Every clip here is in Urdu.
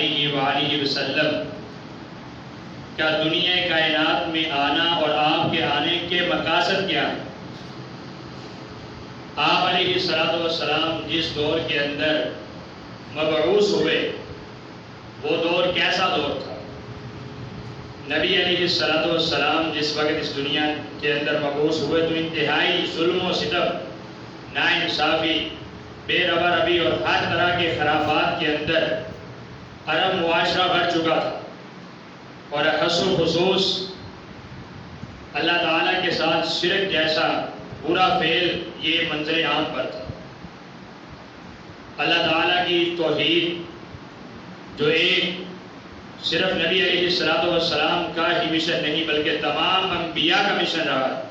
علیہ وآلہ وسلم کا دنیا کائنات میں آنا اور آپ کے آنے کے مقاصد کیا ہیں؟ آپ علیہ السلام جس دور کے اندر مبعوث ہوئے وہ دور کیسا دور تھا؟ نبی علیہ السلام جس وقت اس دنیا کے اندر مبعوث ہوئے تو انتہائی ظلم و ستم، ناانصافی، بے ربا ربی اور ہر طرح کے خرافات کے اندر عرب معاشرہ بھر چکا تھا، اور حسب خصوص اللہ تعالیٰ کے ساتھ شرک جیسا برا فعل یہ منظر عام پر تھا۔ اللہ تعالیٰ کی توحید جو ایک صرف نبی علیہ السلام کا ہی مشن نہیں بلکہ تمام انبیاء کا مشن رہا،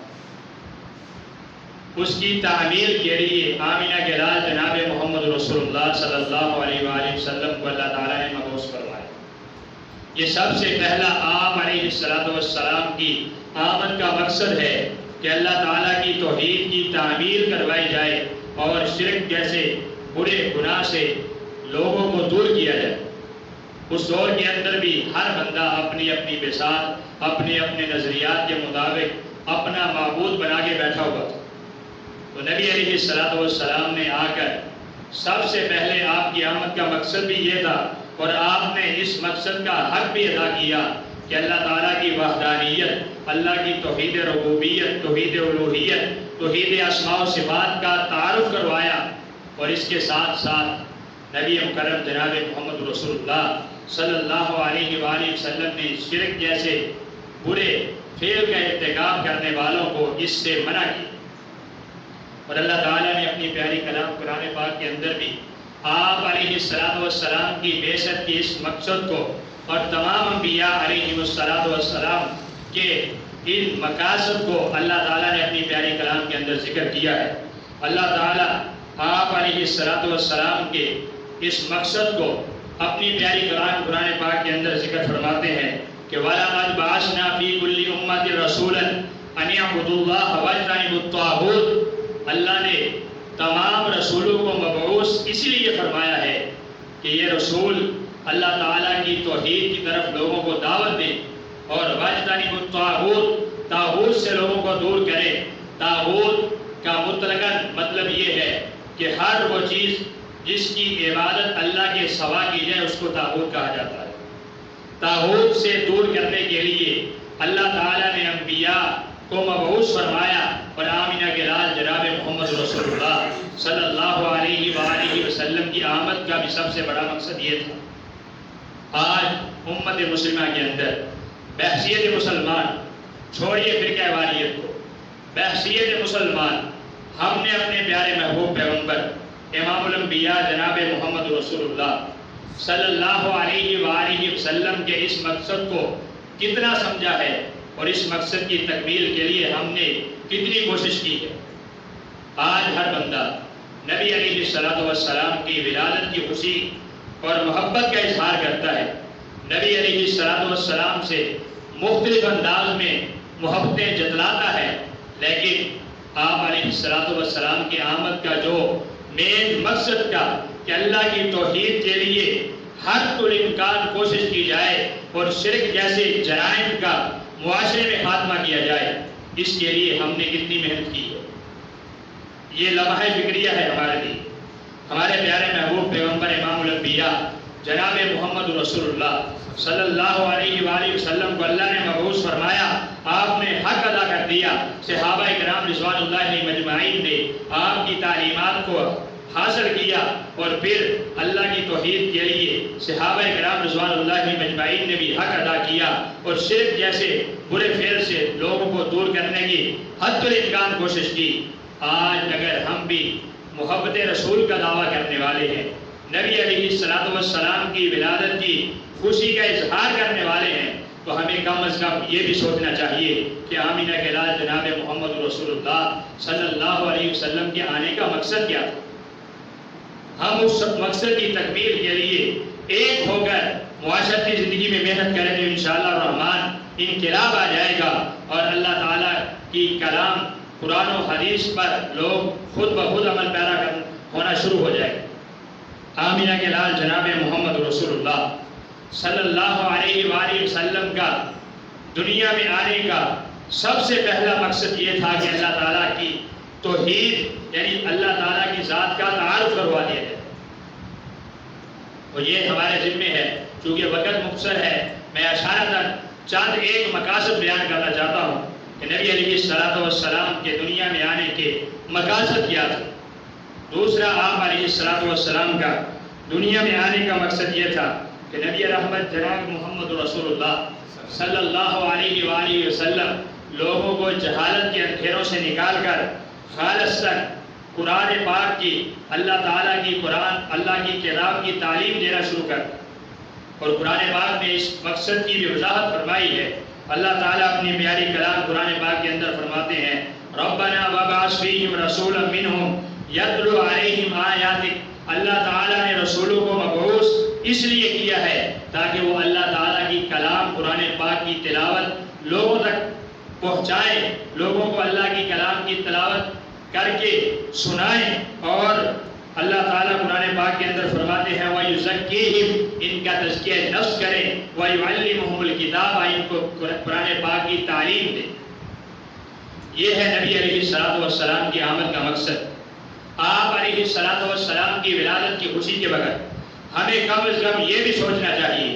اس کی تعمیل کے لیے آمینہ کے لال جناب محمد رسول اللہ صلی اللہ علیہ وآلہ وسلم کو اللہ تعالیٰ نے مبعوث فرمایا۔ یہ سب سے پہلا آپ علیہ السلام کی آمد کا مقصد ہے کہ اللہ تعالیٰ کی توحید کی تعمیل کروائی جائے اور شرک جیسے برے گناہ سے لوگوں کو دور کیا جائے۔ اس دور کے اندر بھی ہر بندہ اپنی اپنی بساط، اپنے اپنے نظریات کے مطابق اپنا معبود بنا کے بیٹھا ہوا تھا۔ تو نبی علیہ السلام نے آ کر سب سے پہلے آپ کی آمد کا مقصد بھی یہ تھا، اور آپ نے اس مقصد کا حق بھی ادا کیا کہ اللہ تعالیٰ کی وحدانیت، اللہ کی توحید ربوبیت، توحید الوہیت، توحید اسماء و صفات کا تعارف کروایا، اور اس کے ساتھ ساتھ نبی مکرم جناب محمد رسول اللہ صلی اللہ علیہ وآلہ وسلم نے شرک جیسے برے فعل کا ارتکاب کرنے والوں کو اس سے منع کیا۔ اور اللہ تعالیٰ نے اپنی پیاری کلام قرآن پاک کے اندر بھی آپ علیہ السلام کی بعثت کی اس مقصد کو اور تمام انبیاء علیہ السلام کے ان مقاصد کو اللہ تعالیٰ نے اپنی پیاری کلام کے اندر ذکر کیا ہے۔ اللہ تعالیٰ آپ علیہ السلام کے اس مقصد کو اپنی پیاری کلام قرآن پاک کے اندر ذکر فرماتے ہیں کہ وَلَقَدْ بَعَثْنَا فِي كُلِّ أُمَّةٍ رَسُولًا أَنِ اعْبُدُوا اللَّهَ وَاجْتَنِبُوا الطَّاغُوتَ۔ اللہ نے تمام رسولوں کو مبعوث اس لیے فرمایا ہے کہ یہ رسول اللہ تعالیٰ کی توحید کی طرف لوگوں کو دعوت دیں، اور وَاجْتَنِبُوا الطَّاغُوتَ، طاغوت سے لوگوں کو دور کریں۔ طاغوت کا مطلقاً مطلب یہ ہے کہ ہر وہ چیز جس کی عبادت اللہ کے سوا کی جائے اس کو طاغوت کہا جاتا ہے۔ طاغوت سے دور کرنے کے لیے اللہ تعالیٰ نے انبیاء کو مبعوث فرمایا، اور آمینہ کے لال جناب محمد رسول اللہ صلی اللہ علیہ وآلہ وسلم کی آمد کا بھی سب سے بڑا مقصد یہ تھا۔ آج امت مسلمہ کے اندر بحیثیت مسلمان، چھوڑیے فرقہ واریت کو، بحیثیت مسلمان ہم نے اپنے پیارے محبوب پیغمبر امام الانبیاء جناب محمد رسول اللہ صلی اللہ علیہ وآلہ وسلم کے اس مقصد کو کتنا سمجھا ہے، اور اس مقصد کی تکمیل کے لیے ہم نے کتنی کوشش کی ہے۔ آج ہر بندہ نبی علیہ السلام کی ولادت کی خوشی اور محبت کا اظہار کرتا ہے، نبی علیہ السلام سے مختلف انداز میں محبتیں جتلاتا ہے، لیکن آپ علیہ السلام کی آمد کا جو مین مقصد کا کہ اللہ کی توحید کے لیے ہر الامکان کوشش کی جائے اور شرک جیسے جرائم کا معاشرے میں خاتمہ کیا جائے، اس کے لیے ہم نے کتنی محنت کی ہے۔ یہ لمحہ فکریہ ہے ہمارے لیے۔ ہمارے پیارے محبوب پیغمبر امام الانبیاء جناب محمد رسول اللہ صلی اللہ علیہ وآلہ وسلم کو اللہ نے مبعوث فرمایا، آپ نے حق ادا کر دیا۔ صحابہ کرام رضوان اللہ علیہم اجمعین نے آپ کی تعلیمات کو حاصل کیا، اور پھر اللہ کی توحید کے لیے صحابہ کرام رضوان اللہ علیہم اجمعین نے بھی حق ادا کیا، اور شرک جیسے برے فعل سے لوگوں کو دور کرنے کی حد الامکان کوشش کی۔ آج اگر ہم بھی محبت رسول کا دعویٰ کرنے والے ہیں، نبی علیہ السلام کی ولادت کی خوشی کا اظہار کرنے والے ہیں، تو ہمیں کم از کم یہ بھی سوچنا چاہیے کہ آمینہ کے لال جناب محمد رسول اللہ صلی اللہ علیہ وسلم کے آنے کا مقصد کیا تھا۔ ہم اس مقصد کی تکمیل کے لیے ایک ہو کر معاشرتی زندگی میں محنت کریں تو انشاءاللہ الرحمن انقلاب آ جائے گا، اور اللہ تعالیٰ کی کلام قرآن و حدیث پر لوگ خود بخود عمل پیرا ہونا شروع ہو جائے گا۔ آمینہ کے لال جناب محمد رسول اللہ صلی اللہ علیہ وآلہ وسلم کا دنیا میں آنے کا سب سے پہلا مقصد یہ تھا کہ اللہ تعالیٰ کی توحید یعنی اللہ تعالیٰ کی ذات کا تعارف کروا دیا جائے. اور یہ ہمارے ذمے ہے. چونکہ وقت مختصر ہے میں اشارتاً چند ایک مقاصد بیان کرنا چاہتا ہوں کہ نبی علیہ السلام کے دنیا میں آنے کے مقاصد کیا تھے. دوسرا آپ علیہ السلام کا دنیا میں آنے کا مقصد یہ تھا کہ نبی رحمت جناب محمد رسول اللہ صلی اللہ علیہ وآلہ وسلم لوگوں کو جہالت کے اندھیروں سے نکال کر خالصاً قرآن پاک کی اللہ تعالیٰ کی اللہ کی کتاب کی تعلیم دینا شروع کر. اور قرآن پاک میں اس مقصد کی بھی وضاحت فرمائی ہے. اللہ تعالیٰ اپنی پیاری کلام قرآن پاک کے اندر فرماتے ہیں ربنا وابعث فیہم رسولا منہم یتلو علیہم آیاتک. اللہ تعالیٰ نے رسولوں کو مبعوث اس لیے کیا ہے تاکہ وہ اللہ تعالیٰ کی کلام قرآن پاک کی تلاوت لوگوں تک پہنچائیں, لوگوں کو اللہ کی کلام کی تلاوت کر کے سنائیں. اور اللہ تعالیٰ قرآن پاک کے اندر فرماتے ہیں وَيُزَكِّيهِمْ ان کا تزکیہ نفس کریں وَيُعَلِّمُهُمُ الْكِتَابَ ان کو قرآن پاک کی تعلیم دیں. یہ ہے نبی علیہ السلام کی آمد کا مقصد. آپ علیہ السلام کی ولادت کی خوشی کے بغیر ہمیں کم از کم یہ بھی سوچنا چاہیے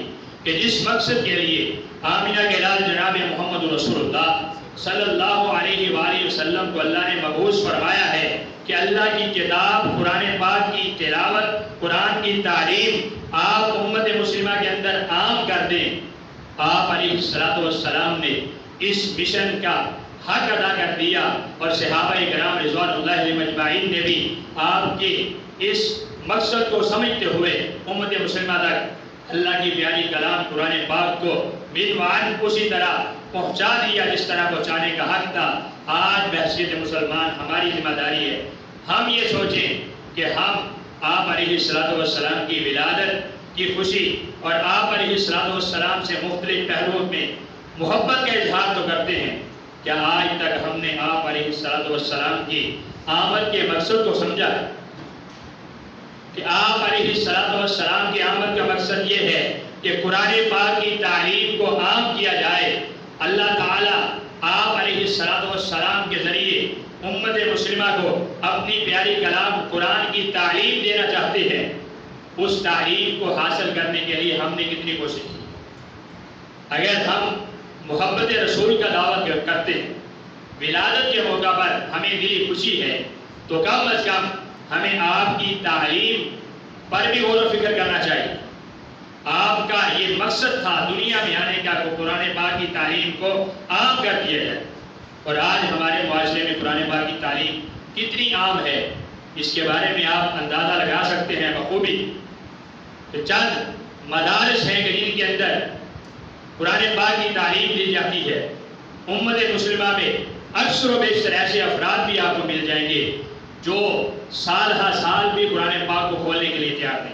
کہ جس مقصد کے لیے آمینہ کے لال جناب محمد رسول اللہ صلی اللہ علیہ وآلہ وسلم کو اللہ نے مبعوث فرمایا ہے کہ اللہ کی کتاب قرآن پاک کی تلاوت قرآن کی تعلیم آپ امت مسلمہ کے اندر عام کر دیں. آپ علیہ السلام نے اس مشن کا حق ادا کر دیا اور صحابہ کرام رضوان اللہ علیہم اجمعین نے بھی آپ کے اس مقصد کو سمجھتے ہوئے امت مسلمہ تک اللہ کی پیاری کلام قرآن پاک کو بدوان اسی طرح پہنچا دیا جس طرح پہنچانے کا حق تھا. آج بحثیت مسلمان ہماری ذمہ داری ہے ہم یہ سوچیں کہ ہم آپ علیہ السلام کی ولادت کی خوشی اور آپ علیہ السلام سے مختلف پہلوؤں میں محبت کا اظہار تو کرتے ہیں. کیا آج تک ہم نے آپ علیہ السلام کی آمد کے مقصد کو سمجھا ہے کہ آپ علیہ السلام کی آمد کا مقصد یہ ہے کہ قرآن پاک کی تعلیم کو عام کیا جائے. اللہ تعالیٰ آپ علیہ السلام کے ذریعے امت مسلمہ کو اپنی پیاری کلام قرآن کی تعلیم دینا چاہتے ہیں. اس تعلیم کو حاصل کرنے کے لیے ہم نے کتنی کوشش کی. اگر ہم محبت رسول کا دعوت کرتے ہیں ولادت کے موقع پر ہمیں دلی خوشی ہے تو کم از کم ہمیں آپ کی تعلیم پر بھی غور و فکر کرنا چاہیے. آپ کا یہ مقصد تھا دنیا میں آنے کا کہ قرآن پاک کی تعلیم کو عام کر دیا جائے. اور آج ہمارے معاشرے میں قرآن پاک کی تعلیم کتنی عام ہے اس کے بارے میں آپ اندازہ لگا سکتے ہیں بخوبی. چند مدارس ہیں کہ جن کے اندر قرآن پاک کی تعلیم دی جاتی ہے. امت مسلمہ میں اکثر و بیشتر ایسے افراد بھی آپ کو مل جائیں گے جو سال ہر سال بھی قرآن پاک کو کھولنے کے لیے تیار نہیں.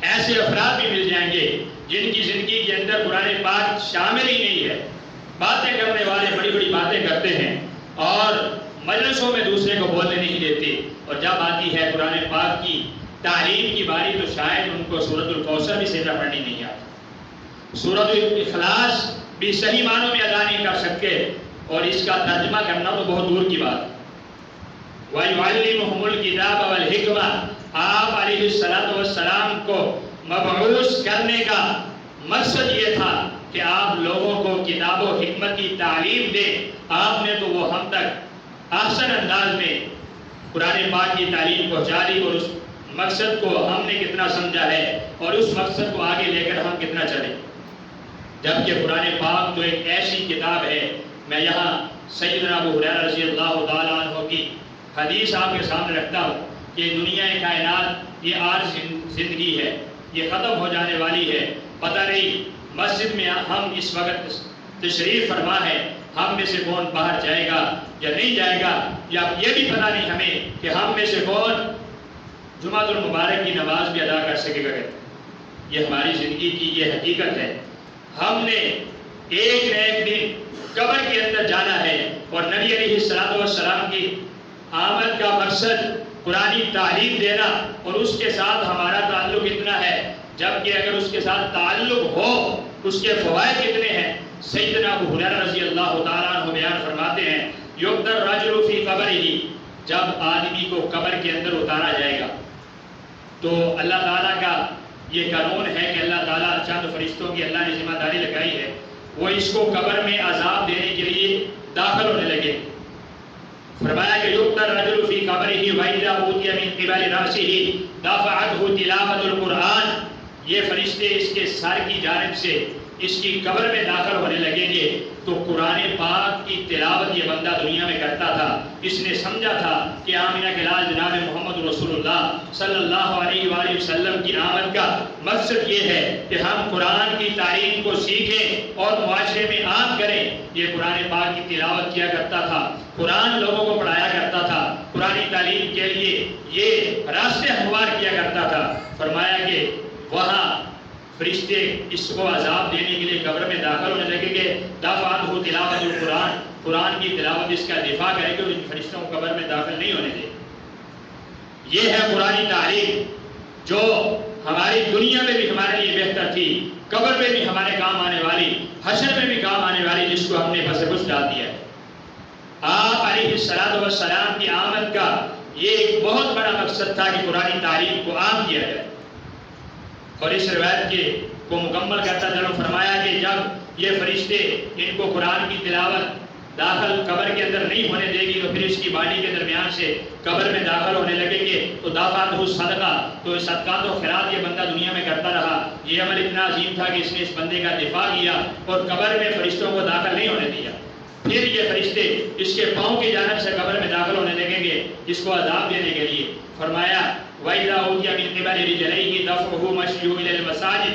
ایسے افراد بھی مل جائیں گے جن کی زندگی کے اندر قرآن پاک شامل ہی نہیں ہے. باتیں کرنے والے بڑی بڑی باتیں کرتے ہیں اور مجلسوں میں دوسرے کو بولنے نہیں دیتے, اور جب آتی ہے قرآن پاک کی تعلیم کی باری تو شاید ان کو سورۃ الکوثر بھی سیدھا پڑھنی نہیں آتی, سورۃ الاخلاص بھی صحیح معنوں میں ادا نہیں کر سکتے, اور اس کا ترجمہ کرنا تو بہت دور کی بات. وَيُعَلِّمُهُمُ الْكِتَابَ وَالْحِكْمَةَ آپ علیہ السلام کو مبعوث کرنے کا مقصد یہ تھا کہ آپ لوگوں کو کتاب و حکمت کی تعلیم دیں. آپ نے تو وہ ہم تک احسن انداز میں قرآن پاک کی تعلیم پہنچا دی, اور اس مقصد کو ہم نے کتنا سمجھا ہے اور اس مقصد کو آگے لے کر ہم کتنا چلیں. جبکہ قرآن پاک تو ایک ایسی کتاب ہے, میں یہاں سیدنا ابو ہریرہ رضی اللہ تعالیٰ عنہ کی حدیث آپ کے سامنے رکھتا ہوں کہ دنیا کائنات یہ عارض زندگی ہے, یہ ختم ہو جانے والی ہے. پتہ نہیں مسجد میں ہم اس وقت تشریف فرما ہے, ہم میں سے کون باہر جائے گا یا نہیں جائے گا, یا یہ بھی پتہ نہیں ہمیں کہ ہم میں سے کون جمعۃ المبارک کی نماز بھی ادا کر سکے گا. یہ ہماری زندگی کی یہ حقیقت ہے. ہم نے ایک نہ ایک دن قبر کے اندر جانا ہے, اور نبی علیہ السلام کی آمد کا مقصد قرآنی تعلیم دینا, اور اس کے ساتھ ہمارا تعلق اتنا ہے جبکہ اگر اس کے ساتھ تعلق ہو اس کے فوائد کتنے ہیں۔ سیدنا ابو ہریرہ رضی اللہ تعالیٰ عنہ بیان فرماتے ہیں یُقْدَرْ الرَّجُلُ فِي قَبْرِهِ، جب آدمی کو قبر کے اندر اتارا جائے گا تو اللہ تعالیٰ کا یہ قانون ہے کہ اللہ تعالیٰ چند فرشتوں کی اللہ نے ذمہ داری لگائی ہے، وہ اس کو قبر میں عذاب دینے کے لیے داخل ہونے لگے۔ فرمایا کہ یُقْدَرْ الرَّجُلُ فِي قَبْرِهِ وَإِذَا أُوتِيَ مِنْ قِبَلِ رَأْسِهِ دَفَعَتْهُ تِلَاوَةُ الْقُرْآنِ، یہ فرشتے اس کے سر کی جانب سے اس کی قبر میں داخل ہونے لگیں گے تو قرآن پاک کی تلاوت یہ بندہ دنیا میں کرتا تھا۔ اس نے سمجھا تھا کہ آمینہ کے لال جناب محمد رسول اللہ صلی اللہ علیہ وآلہ وسلم کی آمد کا مقصد یہ ہے کہ ہم قرآن کی تعلیم کو سیکھیں اور معاشرے میں عام کریں۔ یہ قرآن پاک کی تلاوت کیا کرتا تھا، قرآن لوگوں کو پڑھایا کرتا تھا، قرآنی تعلیم کے لیے یہ راستے ہموار کیا کرتا تھا۔ فرمایا کہ وہاں فرشتے اس کو عذاب دینے کے لیے قبر میں داخل ہونے لگے کہ دفعتہ تلاوت القرآن، قرآن کی تلاوت اس کا دفاع کرے کہ ان فرشتوں کو قبر میں داخل نہیں ہونے دے۔ یہ ہے قرآنی تعلیم جو ہماری دنیا میں بھی ہمارے لیے بہتر تھی، قبر میں بھی ہمارے کام آنے والی، حشر میں بھی کام آنے والی، جس کو ہم نے بس کچھ ڈال دیا ہے۔ آپ علیہ السلام کی آمد کا یہ ایک بہت بڑا مقصد تھا کہ قرآنی تعلیم کو عام کیا جائے۔ اور اس روایت کے کو مکمل کرتا چلو فرمایا کہ جب یہ فرشتے ان کو قرآن کی تلاوت داخل قبر کے اندر نہیں ہونے دے گی تو پھر اس کی باڈی کے درمیان سے قبر میں داخل ہونے لگیں گے تو دافعتہ صدقہ، تو صدقات و خیرات یہ بندہ دنیا میں کرتا رہا۔ یہ عمل اتنا عظیم تھا کہ اس نے اس بندے کا دفاع کیا اور قبر میں فرشتوں کو داخل نہیں ہونے دیا۔ پھر یہ فرشتے اس کے پاؤں کی جانب سے قبر میں داخل ہونے لگیں گے اس کو عذاب دینے کے لیے۔ فرمایا وَإِذَا أُوتِيَ مِنْ قِبَلِ رِجْلَيْهِ دَفْعُهُ مَشْيُهُ إِلَى الْمَسَاجِدِ،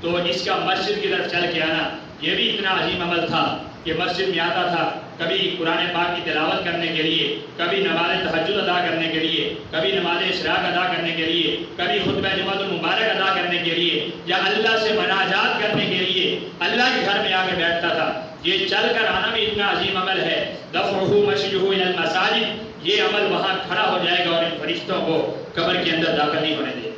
تو اس کا مسجد کی طرف چل کے آنا یہ بھی اتنا عظیم عمل تھا کہ مسجد میں آتا تھا کبھی قرآن پاک کی تلاوت کرنے کے لیے، کبھی نماز تہجد ادا کرنے کے لیے، کبھی نماز اشراق ادا کرنے کے لیے، کبھی خطبہ جمعۃ المبارک ادا کرنے کے لیے، یا اللہ سے مناجات کرنے کے لیے اللہ کے گھر میں آ کے بیٹھتا تھا۔ یہ چل کر آنا بھی اتنا عظیم عمل ہے۔ دفعہ مشیہ الی المساجد، یہ عمل وہاں کھڑا ہو جائے گا اور ان فرشتوں کو قبر کے اندر داخل نہیں ہونے دے۔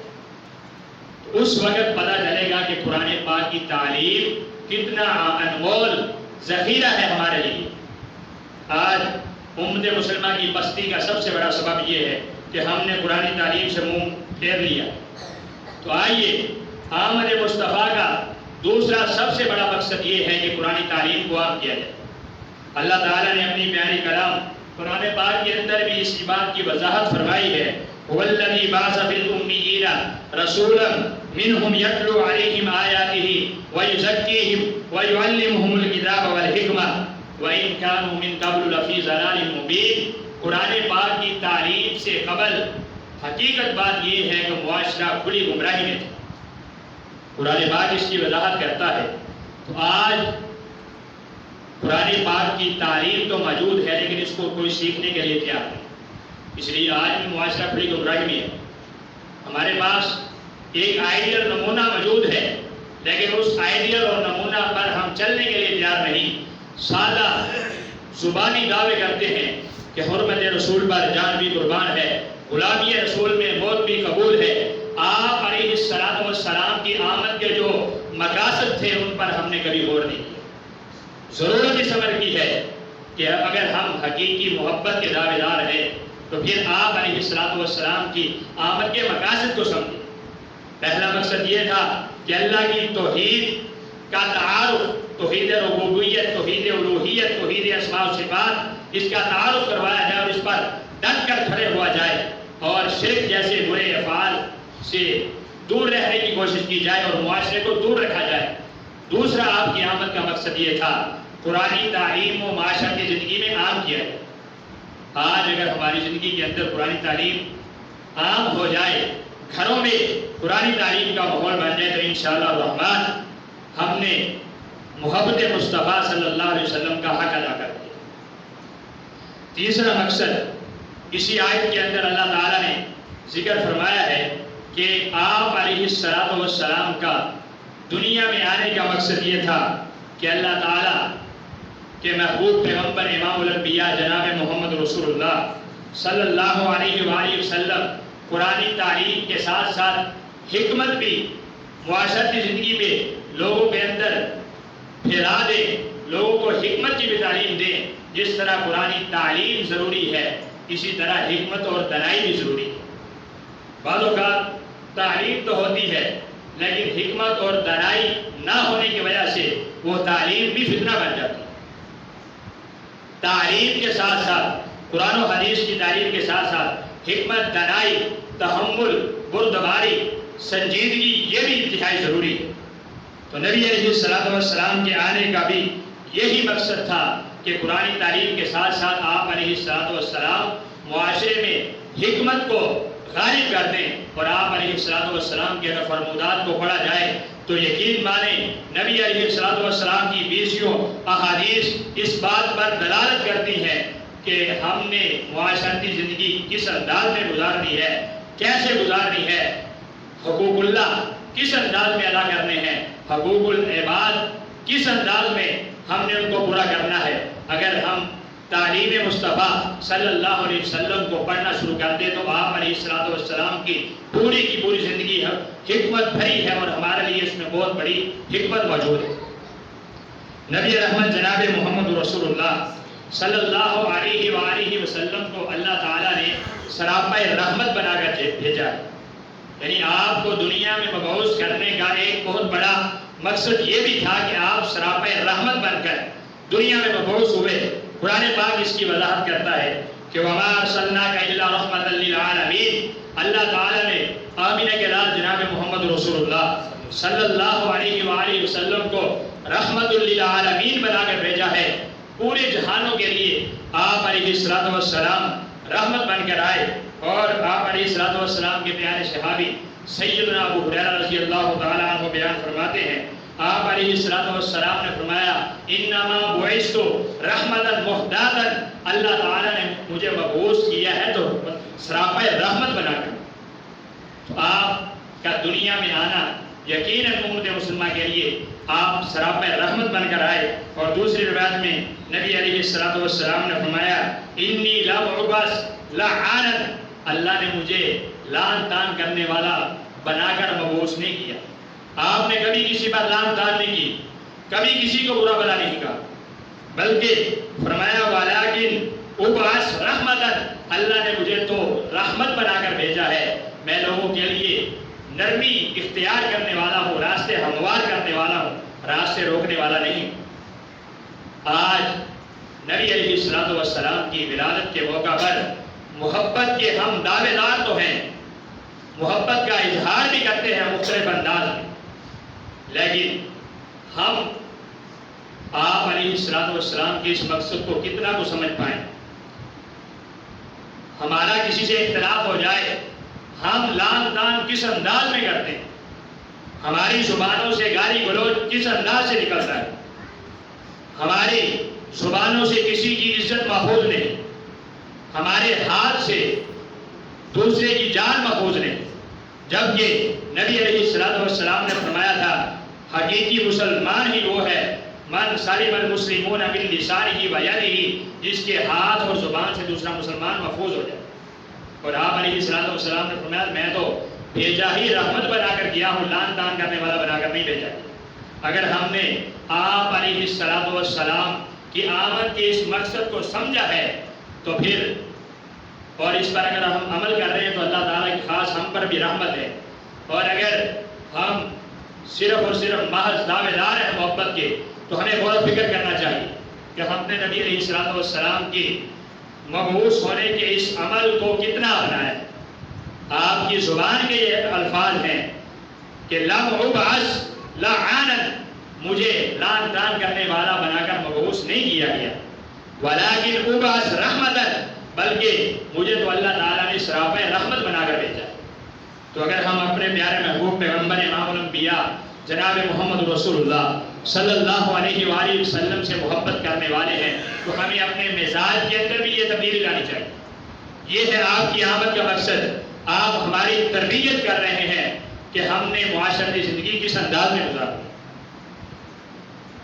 اس وقت پتہ چلے گا کہ قرآن پاک کی تعلیم کتنا انمول ذخیرہ ہے ہمارے لیے۔ آج امت مسلمہ کی پستی کا سب سے بڑا سبب یہ ہے کہ ہم نے قرآن تعلیم سے منہ پھیر لیا۔ تو آئیے آمد مصطفیٰ کا دوسرا سب سے بڑا مقصد یہ ہے کہ قرآن تعلیم کو عام کیا جائے۔ اللہ تعالیٰ نے اپنی پیاری کلام قرآن پاک کے اندر بھی اس بات کی وضاحت فرمائی ہے۔ وَالَّذِي بَعَثَ فِي الْأُمِّيِّينَ رَسُولًا مِّنْهُمْ يَتْلُو عَلَيْهِمْ آيَاتِهِ وَيُزَكِّيهِمْ وَيُعَلِّمُهُمُ الْكِتَابَ وَالْحِكْمَةَ وَإِنْ كَانُوا مِنْ قَبْلُ لَفِي ضَلَالٍ مُّبِينٍ۔ قرآن پاک کی تعلیم سے قبل حقیقت بات یہ ہے کہ معاشرہ کھلی گمراہی میں تھا۔ قرآن پاک اس کی وضاحت کرتا ہے۔ تو آج قرآن پاک کی تعلیم تو موجود ہے لیکن اس کو کوئی سیکھنے کے لیے تیار نہیں، اس لیے آج بھی معاشرہ کھلی گمراہی میں ہے۔ ہمارے پاس ایک آئیڈیل نمونہ موجود ہے لیکن اس آئیڈیل اور نمونہ پر ہم چلنے کے لیے تیار نہیں۔ سادہ زبانی دعوے کرتے ہیں کہ حرمت رسول پر جان بھی قربان ہے، غلامی رسول میں موت بھی قبول ہے۔ آپ علیہ السلام کی آمد کے جو مقاصد تھے ان پر ہم نے کبھی غور نہیں کیا۔ ضرورت اس عمل کی ہے کہ اگر ہم حقیقی محبت کے دعوے دار ہیں تو پھر آپ علیہ السلام کی آمد کے مقاصد کو سمجھیں۔ پہلا مقصد یہ تھا کہ اللہ کی توحید کا تعارف، توحید ربوبیت، توحید الوہیت، توحید اسماء و صفات، اس کا تعارف کروایا جائے اور اس پر ڈٹ کر کھڑے ہوا جائے اور شرک جیسے برے افعال سے دور رہنے کی کوشش کی جائے اور معاشرے کو دور رکھا جائے۔ دوسرا آپ کی آمد کا مقصد یہ تھا قرآنی تعلیم و معاشرتی زندگی میں عام کیا جائے۔ آج اگر ہماری زندگی کے اندر قرآنی تعلیم عام ہو جائے، گھروں میں قرآنی تعلیم کا ماحول بن جائے تو انشاءاللہ الرحمن ہم نے محبت مصطفیٰ صلی اللہ علیہ وسلم کا حق ادا کر دیا۔ تیسرا مقصد اسی آیت کے اندر اللہ تعالیٰ نے ذکر فرمایا ہے کہ آپ علیہ السلام کا دنیا میں آنے کا مقصد یہ تھا کہ اللہ تعالیٰ کے محبوب پیغمبر امام الانبیاء جناب محمد رسول اللہ صلی اللہ علیہ وآلہ وسلم قرآنی تعلیم کے ساتھ ساتھ حکمت بھی معاشرتی زندگی میں لوگوں کے اندر پھیلا دیں، لوگوں کو حکمت کی بھی تعلیم دیں۔ جس طرح قرآنی تعلیم ضروری ہے، اسی طرح حکمت اور دانائی بھی ضروری ہے۔ بعض اوقات تعلیم تو ہوتی ہے لیکن حکمت اور دانائی نہ ہونے کی وجہ سے وہ تعلیم بھی فتنہ بن جاتی ہے۔ تعلیم کے ساتھ ساتھ، قرآن و حدیث کی تعلیم کے ساتھ ساتھ حکمت، دانائی، تحمل، بردباری، سنجیدگی، یہ بھی انتہائی ضروری ہے۔ تو نبی علیہ السلام کے آنے کا بھی یہی مقصد تھا کہ قرآن تعلیم کے ساتھ ساتھ آپ علیہ السلام معاشرے میں حکمت کو غالب کر دیں، اور آپ علیہ السلام کے اگر فرمودات کو پڑھا جائے تو یقین مانیں نبی علیہ السلام کی بیسیوں احادیث اس بات پر دلالت کرتی ہیں کہ ہم نے معاشرتی زندگی کس انداز میں گزارنی ہے، کیسے گزارنی ہے، حقوق اللہ کس انداز میں ادا کرنے ہیں، حقوق العباد کس انداز میں ہم نے ان کو پورا کرنا ہے۔ اگر ہم تعلیم مصطفیٰ صلی اللہ علیہ وسلم کو پڑھنا شروع کر دیں تو آپ علیہ السلام کی پوری زندگی حکمت بھری ہے، اور ہمارے لیے اس میں بہت بڑی حکمت موجود ہے۔ نبی رحمت جناب محمد رسول اللہ صلی اللہ علیہ وآلہ وسلم کو اللہ تعالیٰ نے سراپۂ رحمت بنا کر بھیجا ہے۔ یعنی آپ کو دنیا میں مبعوث کرنے کا ایک بہت بڑا مقصد یہ بھی تھا کہ آپ سراپۂ رحمت بن کر دنیا میں مبعوث ہوئے۔ قرآن پاک اس کی وضاحت کرتا ہے کہ وما ارسلناک الا رحمۃ للعالمین۔ اللہ تعالیٰ نے آمینہ کے لال جناب محمد رسول اللہ صلی اللہ علیہ وآلہ وسلم کو رحمت للعالمین بنا کر بھیجا ہے، پورے جہانوں کے لیے۔ آپ علیہ السلام رحمت بن کر آئے، اور آپ علیہ السلام کے پیارے صحابی سیدنا ابو ہریرہ رضی اللہ تعالیٰ عنہ بیان فرماتے ہیں، آپ علیہ السلام نے فرمایا انما بعثت رحمتا مہداتا، اللہ تعالیٰ نے مجھے مبعوث کیا ہے تو سراپۂ رحمت بنا کر۔ تو آپ کا دنیا میں آنا یقیناً امت مسلمہ کے لیے آپ سراپۂ رحمت بن کر آئے۔ اور دوسری روایت میں نبی علیہ السلام نے فرمایا انی لم ابعث لعانا، اللہ نے مجھے لعن طعن کرنے والا بنا کر مبعوث نہیں کیا۔ آپ نے کبھی کسی پر لعن طعن نہیں کی، کبھی کسی کو برا بلا نہیں کہا، بلکہ فرمایا ولیکن ابعث رحمتا، اللہ نے مجھے تو رحمت بنا کر بھیجا ہے، میں لوگوں کے لیے نرمی اختیار کرنے والا ہوں، راستے ہموار کرنے والا ہوں، راستے روکنے والا نہیں۔ آج نبی علیہ السلام کی ولادت کے موقع پر محبت کے ہم دعوے دار تو ہیں، محبت کا اظہار بھی کرتے ہیں مختلف انداز میں، لیکن ہم آپ علیہ السلام کے اس مقصد کو کتنا کو سمجھ پائیں۔ ہمارا کسی سے اختلاف ہو جائے، ہم لعن طعن کس انداز میں کرتے ہیں، ہماری زبانوں سے گالی گلوچ کس انداز سے نکلتا ہے، ہماری زبانوں سے کسی کی عزت محفوظ نہیں، ہمارے ہاتھ سے دوسرے کی جان محفوظ نہیں، جبکہ نبی علیہ السلام نے فرمایا تھا حقیقی مسلمان ہی وہ ہے من سلم المسلمون من لسانہ و یدہ، جس کے ہاتھ اور زبان سے دوسرا مسلمان محفوظ ہو جائے۔ اور آپ علیہ السلام نے فرمایا میں تو بھیجا ہی رحمت بنا کر گیا ہوں، لعن طعن کرنے والا بنا کر نہیں بھیجا۔ اگر ہم نے آپ علیہ السلام کی آمد کے اس مقصد کو سمجھا ہے تو پھر، اور اس پر اگر ہم عمل کر رہے ہیں تو اللہ تعالیٰ کی خاص ہم پر بھی رحمت ہے۔ اور اگر ہم صرف اور صرف محض دعوے دار ہیں محبت کے، تو ہمیں غور و فکر کرنا چاہیے کہ ہم نے نبی علیہ السلام کی مبعوث ہونے کے اس عمل کو کتنا اپنایا ہے۔ آپ کی زبان کے یہ الفاظ ہیں کہ لم ابعث لعانا، مجھے لعن طعن کرنے والا بنا کر مبعوث نہیں کیا گیا، ولیکن ابعث رحمتا، بلکہ مجھے تو اللہ تعالیٰ نے سراپۂ رحمت بنا کر بھیجا۔ تو اگر ہم اپنے پیارے محبوب پیغمبر امام الانبیاء جناب محمد رسول اللہ صلی اللہ علیہ وآلہ وسلم سے محبت کرنے والے ہیں تو ہمیں اپنے مزاج کے اندر بھی یہ تبدیلی لانی چاہیے۔ یہ ہے آپ کی آمد کا مقصد، آپ ہماری تربیت کر رہے ہیں کہ ہم نے معاشرتی زندگی کس انداز میں گزاری۔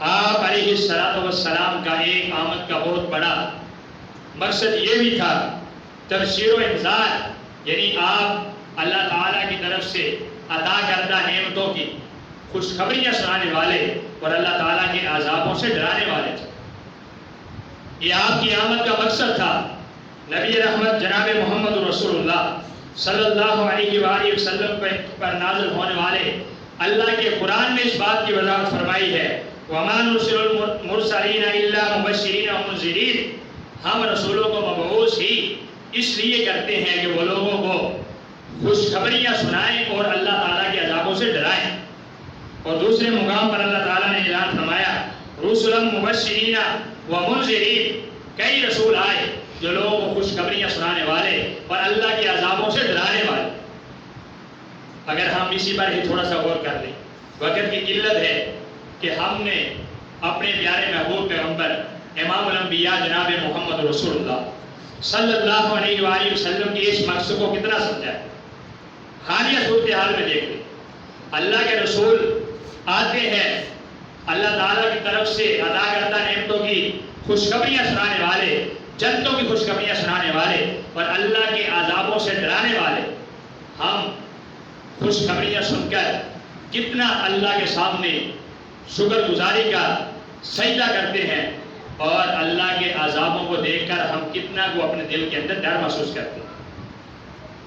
آپ علیہ السلام کا ایک آمد کا بہت بڑا مقصد یہ بھی تھا تبشیر و انذار، یعنی آپ اللہ تعالیٰ کی طرف سے عطا کردہ نعمتوں کی خوشخبریاں سنانے والے اور اللہ تعالیٰ کے عذابوں سے ڈرانے والے تھے۔ یہ آپ کی آمد کا مقصد تھا۔ نبی رحمت جناب محمد رسول اللہ صلی اللہ علیہ وآلہ وسلم پر نازل ہونے والے اللہ کے قرآن نے اس بات کی وضاحت فرمائی ہے، وَمَا نُرْسِلُ الْمُرْسَلِينَ إِلَّا مُبَشِّرِينَ وَمُنذِرِينَ، ہم رسولوں کو مبعوث ہی اس لیے کرتے ہیں کہ وہ لوگوں کو خوشخبریاں سنائیں اور اللہ تعالیٰ کے عذابوں سے ڈرائیں۔ اور دوسرے مقام پر اللہ تعالیٰ نے اعلان فرمایا رُسُلًا مُبَشِّرِينَ وَمُنذِرِينَ، کئی رسول آئے جو لوگوں کو خوشخبریاں سنانے والے اور اللہ کے عذابوں سے ڈرانے والے۔ اگر ہم اسی پر ہی تھوڑا سا غور کر لیں، وقت کی قلت ہے کہ ہم نے اپنے پیارے محبوب پیغمبر امام الانبیاء جناب محمد رسول اللہ صلی اللہ علیہ وآلہ وسلم کی اس مقصد کو کتنا سمجھا ہے۔ حالیہ صورتحال میں دیکھ لیں، اللہ کے رسول آتے ہیں اللہ تعالیٰ کی طرف سے عطا کردہ نعمتوں کی خوشخبریاں سنانے والے، جنتوں کی خوشخبریاں سنانے والے اور اللہ کے عذابوں سے ڈرانے والے۔ ہم خوشخبریاں سن کر کتنا اللہ کے سامنے شکر گزاری کا سجدہ کرتے ہیں اور اللہ کے عذابوں کو دیکھ کر ہم کتنا کو اپنے دل کے اندر ڈر محسوس کرتے ہیں۔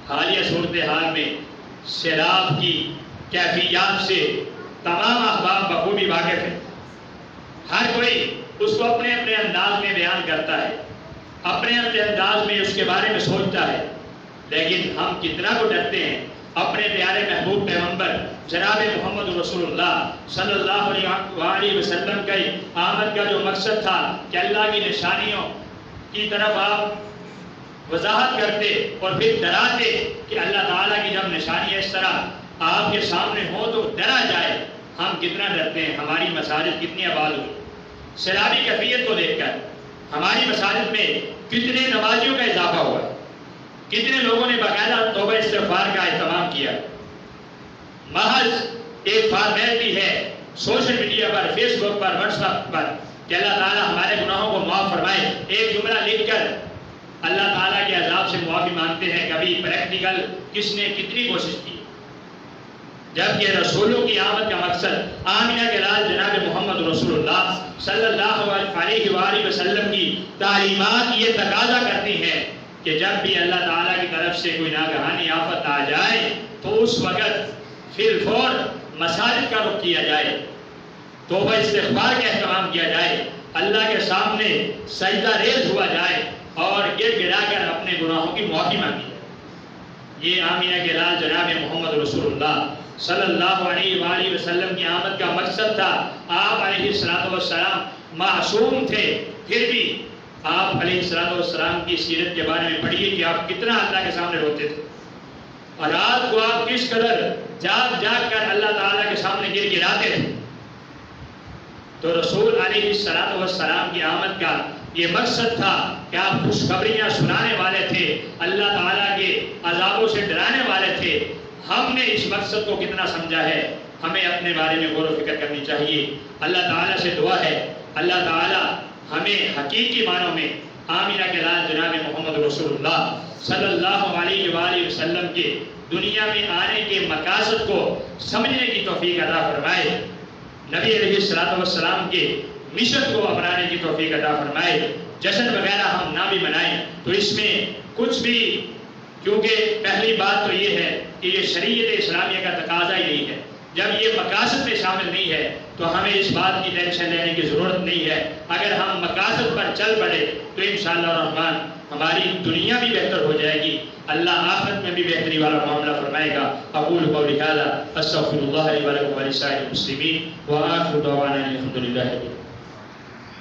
حالیہ صورتحال میں سیلاب کی کیفیات سے تمام احباب بخوبی واقف ہیں۔ ہر کوئی اس کو اپنے اپنے انداز میں بیان کرتا ہے، اپنے اپنے انداز میں اس کے بارے میں سوچتا ہے، لیکن ہم کتنا کو ڈرتے ہیں اپنے پیارے محبوب پیغمبر جناب محمد رسول اللہ صلی اللہ علیہ وسلم کی آمد کا جو مقصد تھا کہ اللہ کی نشانیوں کی طرف آپ وضاحت کرتے اور پھر ڈراتے کہ اللہ تعالیٰ کی جب نشانی اس طرح آپ کے سامنے ہو تو ڈرا جائے، ہم کتنا ڈرتے ہیں۔ ہماری مساجد کتنی آباد ہوئی سیلابی کیفیت کو دیکھ کر، ہماری مساجد میں کتنے نمازیوں کا اضافہ ہوا، کتنے لوگوں نے باقاعدہ توبہ استغفار کا اہتمام کیا۔ محض ایک فارمیلٹی ہے سوشل میڈیا پر، فیس بک پر، واٹس ایپ پر کہ اللہ تعالیٰ ہمارے گناہوں کو معاف فرمائے، ایک جملہ لکھ کر اللہ تعالیٰ کے عذاب سے معافی مانگتے ہیں۔ کبھی پریکٹیکل کس نے کتنی کوشش کی؟ جبکہ رسولوں کی آمد کا مقصد آمینہ کے لال جناب محمد رسول اللہ صلی اللہ علیہ وآلہ وسلم کی تعلیمات یہ تقاضا کرتی ہیں کہ جب بھی اللہ تعالیٰ کی طرف سے کوئی ناگہانی آفت آ جائے تو اس وقت فی الفور مساجد کا رخ کیا جائے، توبہ استغفار کا اہتمام کیا جائے، اللہ کے سامنے سجدہ ریز ہوا جائے اور گر گرا کر اپنے گناہوں کی معافی مانگی جائے۔ یہ آمینہ کے لال جناب محمد رسول اللہ صلی اللہ علیہ وآلہ وسلم کی آمد کا مقصد تھا۔ آپ علیہ السلام معصوم تھے، پھر بھی آپ علیہ السلام کی سیرت کے بارے میں پڑھیے کہ آپ کتنا اللہ کے سامنے روتے تھے اور رات کو آپ کس قدر جاگ جاگ کر اللہ تعالیٰ کے سامنے گر گراتے تھے۔ تو رسول علیہ السلام کی آمد کا یہ مقصد تھا کہ آپ خوشخبریاں سنانے والے تھے، اللہ تعالیٰ کے عذابوں سے ڈرانے والے تھے۔ ہم نے اس مقصد کو کتنا سمجھا ہے، ہمیں اپنے بارے میں غور و فکر کرنی چاہیے۔ اللہ تعالیٰ سے دعا ہے اللہ تعالیٰ ہمیں حقیقی معنوں میں آمینہ کے لال جناب محمد رسول اللہ صلی اللہ علیہ وآلہ وسلم کے دنیا میں آنے کے مقاصد کو سمجھنے کی توفیق عطا فرمائے، نبی علیہ السلام کے مشن کو اپنانے کی توفیق عطا فرمائے۔ جشن وغیرہ ہم نہ بھی منائیں تو اس میں کچھ بھی، کیونکہ پہلی بات تو یہ ہے کہ یہ شریعت اسلامیہ کا تقاضا ہی نہیں ہے۔ جب یہ مقاصد میں شامل نہیں ہے تو ہمیں اس بات کی ٹینشن لینے کی ضرورت نہیں ہے۔ اگر ہم مقاصد پر چل پڑے تو انشاءاللہ الرحمن ہماری دنیا بھی بہتر ہو جائے گی، اللہ آخرت میں بھی بہتری والا معاملہ فرمائے گا۔ اقول قولی ھذا استغفر اللہ لی ولکم ولسائر المسلمین وآخر دعوانا الحمد للہ۔